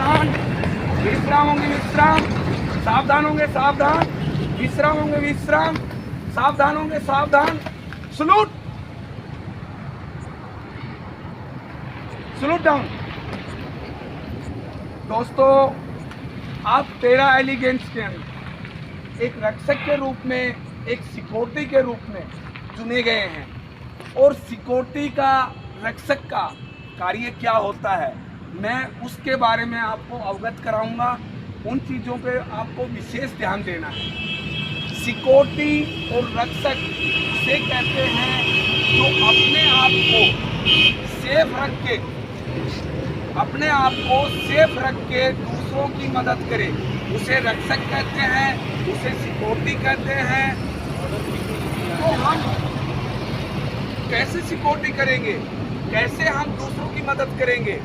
सावधान, विश्राम होंगे विश्राम, सावधान होंगे सावधान, विश्राम होंगे विश्राम, सावधान होंगे सावधान। Salute, salute down. दोस्तों, आप पैरा एलिगेंस के अंदर एक रक्षक के रूप में, एक सिक्योरिटी के रूप में चुने गए हैं, और सिक्योरिटी का, रक्षक का कार्य क्या होता है मैं उसके बारे में आपको अवगत कराऊंगा। उन चीज़ों पे आपको विशेष ध्यान देना है। सिक्योरिटी और रक्षक से कहते हैं जो अपने आप को सेफ रख के, अपने आप को सेफ रख के दूसरों की मदद करे, उसे रक्षक कहते हैं, उसे सिक्योरिटी कहते हैं। तो हम कैसे सिक्योरिटी करेंगे, कैसे हम दूसरों की मदद करेंगे?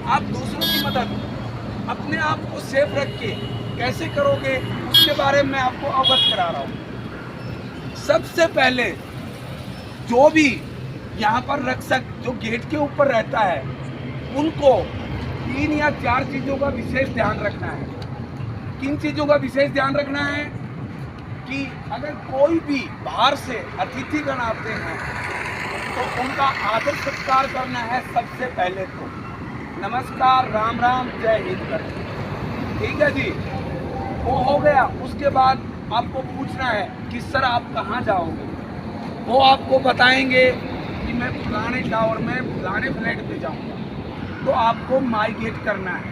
आप दूसरों की मदद अपने आप को सेफ रख के कैसे करोगे, उसके बारे में आपको अवगत करा रहा हूँ। सबसे पहले जो भी यहाँ पर रक्षक जो गेट के ऊपर रहता है, उनको 3 या 4 चीज़ों का विशेष ध्यान रखना है। किन चीज़ों का विशेष ध्यान रखना है? कि अगर कोई भी बाहर से अतिथिगण आते हैं तो उनका आदर सत्कार करना है। सबसे पहले तो नमस्कार, राम राम, जय हिंद करके, ठीक है जी, वो हो गया। उसके बाद आपको पूछना है कि सर आप कहाँ जाओगे? वो आपको बताएंगे कि मैं फलाने टावर में फलाने फ्लैट पे जाऊँगा। तो आपको माइग्रेट करना है।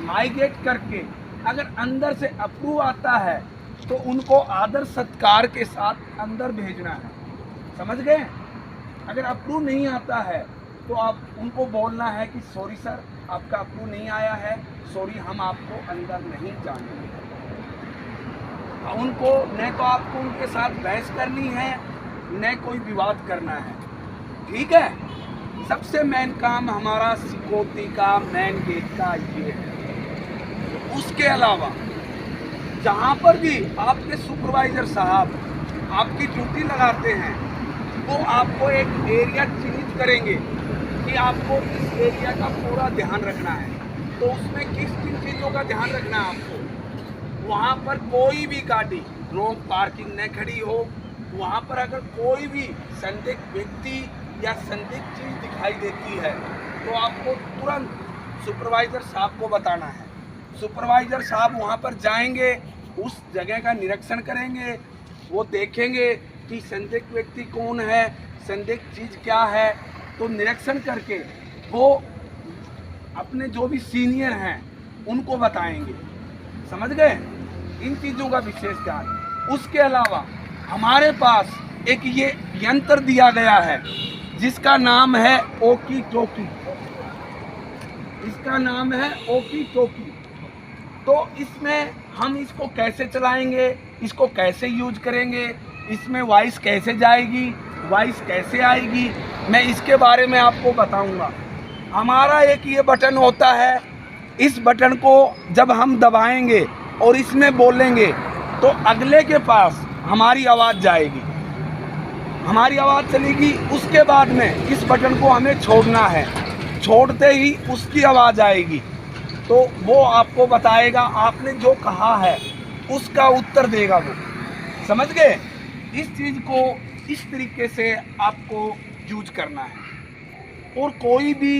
माइग्रेट करके अगर अंदर से अप्रूव आता है तो उनको आदर सत्कार के साथ अंदर भेजना है। समझ गए? अगर अप्रूव नहीं आता है तो आप उनको बोलना है कि सॉरी सर, आपका अप्रूव नहीं आया है, सॉरी, हम आपको अंदर नहीं जाने देंगे। उनको न तो आपको उनके साथ बहस करनी है, न कोई विवाद करना है, ठीक है? सबसे मेन काम हमारा सिक्योरिटी का, मेन गेट का ये है। उसके अलावा जहाँ पर भी आपके सुपरवाइजर साहब आपकी ड्यूटी लगाते हैं, वो आपको एक एरिया चिन्हित करेंगे कि आपको इस एरिया का पूरा ध्यान रखना है। तो उसमें किस किन चीज़ों का ध्यान रखना है आपको? वहाँ पर कोई भी गाड़ी रोड पार्किंग न खड़ी हो। वहाँ पर अगर कोई भी संदिग्ध व्यक्ति या संदिग्ध चीज़ दिखाई देती है तो आपको तुरंत सुपरवाइज़र साहब को बताना है। सुपरवाइज़र साहब वहाँ पर जाएंगे, उस जगह का निरीक्षण करेंगे, वो देखेंगे कि संदिग्ध व्यक्ति कौन है, संदिग्ध चीज़ क्या है। तो निरीक्षण करके वो अपने जो भी सीनियर हैं उनको बताएंगे। समझ गए? इन चीज़ों का विशेष ध्यान। उसके अलावा हमारे पास एक ये यंत्र दिया गया है जिसका नाम है ओकी टोकी। इसका नाम है ओकी टोकी। तो इसमें हम इसको कैसे चलाएंगे, इसको कैसे यूज करेंगे, इसमें वॉइस कैसे जाएगी, वॉइस कैसे आएगी, मैं इसके बारे में आपको बताऊंगा। हमारा एक ये बटन होता है, इस बटन को जब हम दबाएंगे और इसमें बोलेंगे तो अगले के पास हमारी आवाज़ जाएगी, हमारी आवाज़ चलेगी। उसके बाद में इस बटन को हमें छोड़ना है, छोड़ते ही उसकी आवाज़ आएगी। तो वो आपको बताएगा, आपने जो कहा है उसका उत्तर देगा वो। समझ गए? इस चीज़ को इस तरीके से आपको यूज करना है। और कोई भी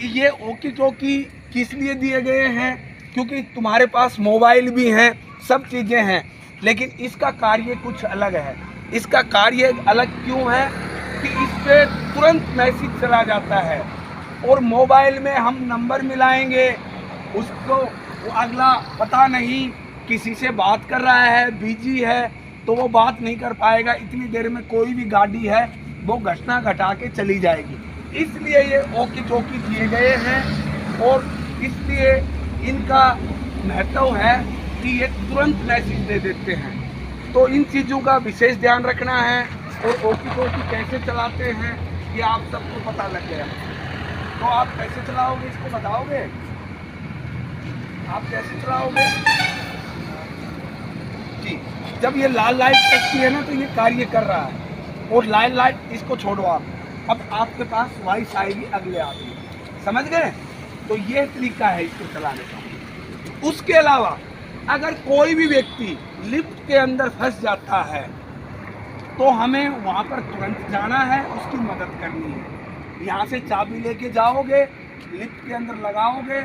ये ओकी टोकी किस लिए दिए गए हैं? क्योंकि तुम्हारे पास मोबाइल भी हैं, सब चीज़ें हैं, लेकिन इसका कार्य कुछ अलग है। इसका कार्य अलग क्यों है कि इस पर तुरंत मैसेज चला जाता है और मोबाइल में हम नंबर मिलाएंगे, उसको वो अगला पता नहीं किसी से बात कर रहा है, बिजी है, तो वो बात नहीं कर पाएगा। इतनी देर में कोई भी गाड़ी है वो घटना घटा के चली जाएगी। इसलिए ये ओकी टोकी दिए गए हैं और इसलिए इनका महत्व है कि ये तुरंत मैसेज दे देते हैं। तो इन चीज़ों का विशेष ध्यान रखना है। और ओकी टोकी कैसे चलाते हैं ये आप सबको पता लग गया। तो आप कैसे चलाओगे इसको बताओगे? आप कैसे चलाओगे जी? जब ये लाल लाइट टचती है ना तो ये कार्य कर रहा है, और लाल लाइट इसको छोड़ो आप। अब आपके पास वॉइस आएगी अगले आदमी। समझ गए? तो ये तरीका है इसको चलाने का। उसके अलावा अगर कोई भी व्यक्ति लिफ्ट के अंदर फंस जाता है तो हमें वहाँ पर तुरंत जाना है, उसकी मदद करनी है। यहाँ से चाबी लेके जाओगे, लिफ्ट के अंदर लगाओगे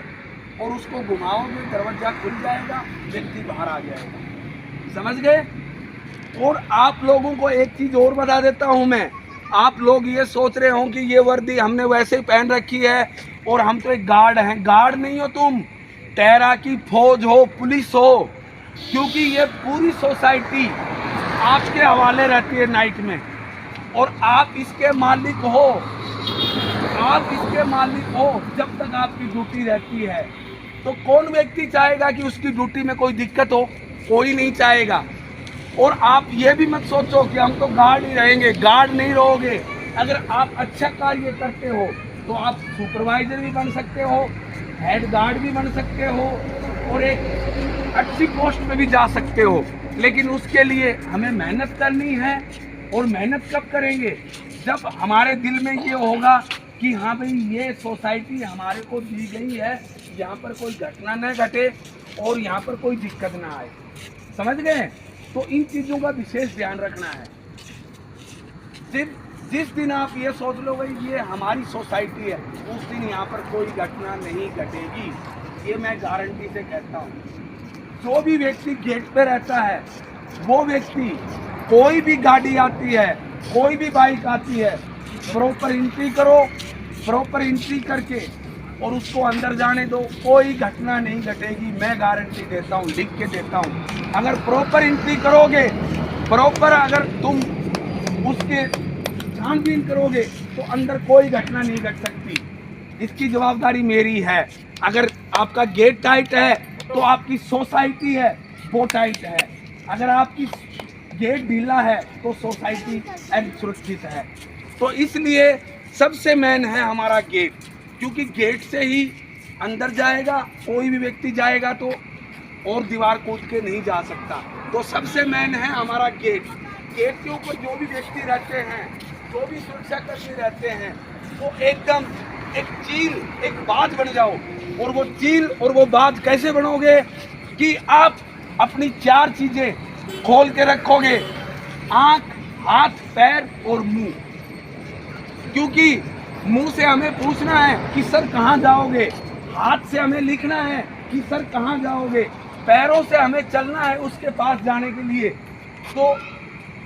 और उसको घुमाओगे, दरवाजा खुल जाएगा, व्यक्ति बाहर आ जाएगा। समझ गए? और आप लोगों को एक चीज़ और बता देता हूँ मैं। आप लोग ये सोच रहे हो कि ये वर्दी हमने वैसे ही पहन रखी है और हम तो एक गार्ड हैं। गार्ड नहीं हो तुम, तैराकी फौज हो, पुलिस हो, क्योंकि ये पूरी सोसाइटी आपके हवाले रहती है नाइट में और आप इसके मालिक हो। आप इसके मालिक हो जब तक आपकी ड्यूटी रहती है। तो कौन व्यक्ति चाहेगा कि उसकी ड्यूटी में कोई दिक्कत हो? कोई नहीं चाहेगा। और आप ये भी मत सोचो कि हम तो गार्ड ही रहेंगे। गार्ड नहीं रहोगे। अगर आप अच्छा कार्य करते हो तो आप सुपरवाइजर भी बन सकते हो, हेड गार्ड भी बन सकते हो और एक अच्छी पोस्ट पे भी जा सकते हो। लेकिन उसके लिए हमें मेहनत करनी है। और मेहनत कब करेंगे? जब हमारे दिल में ये होगा कि हाँ भाई, ये सोसाइटी हमारे को दी गई है, यहाँ पर कोई घटना न घटे और यहाँ पर कोई दिक्कत ना आए। समझ गए? तो इन चीज़ों का विशेष ध्यान रखना है। जिस दिन आप ये सोच लो भाई ये हमारी सोसाइटी है, उस दिन यहाँ पर कोई घटना नहीं घटेगी। ये मैं गारंटी से कहता हूँ। जो भी व्यक्ति गेट पे रहता है, वो व्यक्ति, कोई भी गाड़ी आती है, कोई भी बाइक आती है, प्रॉपर एंट्री करो, प्रॉपर एंट्री करके और उसको अंदर जाने दो, कोई घटना नहीं घटेगी। मैं गारंटी देता हूँ, लिख के देता हूँ। अगर प्रॉपर एंट्री करोगे, प्रॉपर अगर तुम उसके छानबीन करोगे तो अंदर कोई घटना नहीं घट सकती। इसकी जवाबदारी मेरी है। अगर आपका गेट टाइट है तो आपकी सोसाइटी है वो टाइट है। अगर आपकी गेट ढीला है तो सोसाइटी सुरक्षित है। तो इसलिए सबसे मेन है हमारा गेट, क्योंकि गेट से ही अंदर जाएगा। कोई भी व्यक्ति जाएगा तो और दीवार कूद के नहीं जा सकता। तो सबसे मेन है हमारा गेट। गेट के ऊपर जो भी व्यक्ति रहते हैं, जो भी सुरक्षाकर्मी रहते हैं, वो एकदम एक चील, एक बाज बन जाओ। और वो चील और वो बाज कैसे बनोगे कि आप अपनी 4 चीजें खोल के रखोगे: आंख, हाथ, पैर और मुंह। क्योंकि मुंह से हमें पूछना है कि सर कहाँ जाओगे, हाथ से हमें लिखना है कि सर कहाँ जाओगे, पैरों से हमें चलना है उसके पास जाने के लिए। तो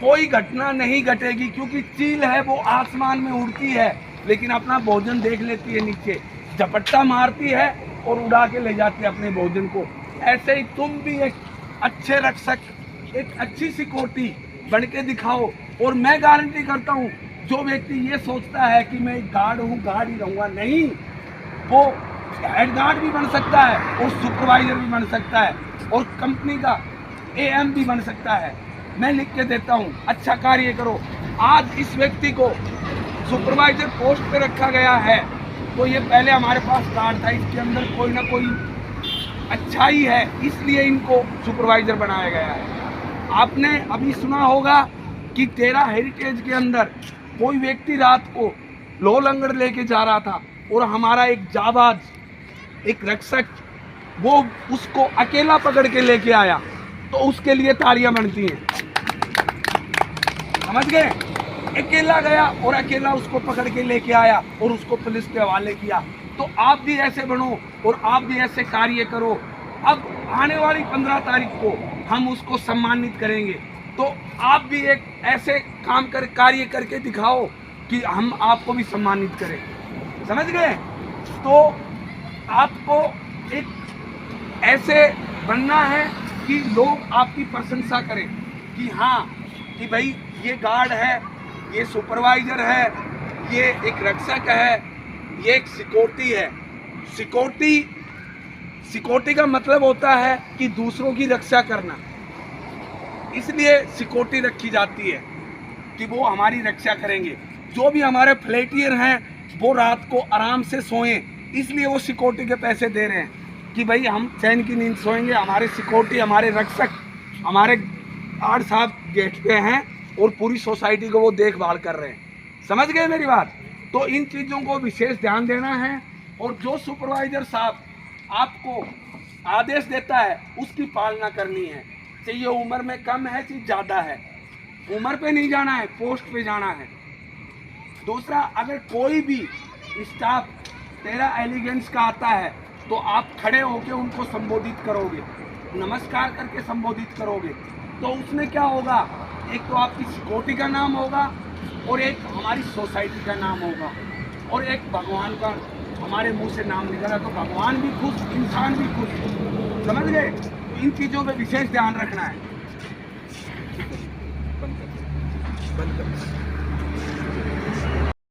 कोई घटना नहीं घटेगी, क्योंकि चील है वो आसमान में उड़ती है लेकिन अपना भोजन देख लेती है नीचे, झपट्टा मारती है और उड़ा के ले जाती है अपने भोजन को। ऐसे ही तुम भी एक अच्छे रक्षक, एक अच्छी सिक्योरिटी बन के दिखाओ। और मैं गारंटी करता हूँ, जो व्यक्ति ये सोचता है कि मैं गार्ड हूँ, गार्ड ही रहूँगा, नहीं, वो हेड गार्ड भी बन सकता है और सुपरवाइजर भी बन सकता है और कंपनी का AM भी बन सकता है। मैं लिख के देता हूँ, अच्छा कार्य करो। आज इस व्यक्ति को सुपरवाइजर पोस्ट पे रखा गया है तो ये पहले हमारे पास कार्ड था, इसके अंदर कोई ना कोई अच्छाई है, इसलिए इनको सुपरवाइजर बनाया गया है। आपने अभी सुना होगा कि 13 हेरिटेज के अंदर कोई व्यक्ति रात को लो लंगड़ लेके जा रहा था और हमारा एक जाबाज, एक रक्षक, वो उसको अकेला पकड़ के लेके आया। तो उसके लिए तालियां बनती हैं। समझ गए? अकेला गया और अकेला उसको पकड़ के लेके आया और उसको पुलिस के हवाले किया। तो आप भी ऐसे बनो और आप भी ऐसे कार्य करो। अब आने वाली 15 तारीख को हम उसको सम्मानित करेंगे, तो आप भी एक ऐसे काम कर, कार्य करके दिखाओ कि हम आपको भी सम्मानित करें। समझ गए? तो आपको एक ऐसे बनना है कि लोग आपकी प्रशंसा करें कि हाँ, कि भाई ये गार्ड है, ये सुपरवाइजर है, ये एक रक्षक है, ये एक सिक्योरिटी है। सिक्योरिटी का मतलब होता है कि दूसरों की रक्षा करना। इसलिए सिक्योरिटी रखी जाती है कि वो हमारी रक्षा करेंगे। जो भी हमारे फ्लैटियर हैं वो रात को आराम से सोएं, इसलिए वो सिक्योरिटी के पैसे दे रहे हैं कि भाई हम चैन की नींद सोएंगे। हमारे सिक्योरिटी, हमारे रक्षक, हमारे गार्ड साहब गेट पे हैं और पूरी सोसाइटी को वो देखभाल कर रहे हैं। समझ गए मेरी बात? तो इन चीज़ों को विशेष ध्यान देना है और जो सुपरवाइजर साहब आपको आदेश देता है उसकी पालना करनी है। चाहिए उम्र में कम है चाहे ज़्यादा है, उम्र पे नहीं जाना है, पोस्ट पे जाना है। दूसरा, अगर कोई भी स्टाफ टेरा एलिगेंस का आता है तो आप खड़े होकर उनको संबोधित करोगे, नमस्कार करके संबोधित करोगे, तो उसमें क्या होगा, एक तो आपकी सिक्योरिटी का नाम होगा और एक हमारी सोसाइटी का नाम होगा और एक भगवान का हमारे मुंह से नाम निकला तो भगवान भी खुश, इंसान भी खुश। समझ गए? तो इन चीज़ों पे विशेष ध्यान रखना है। बंद कर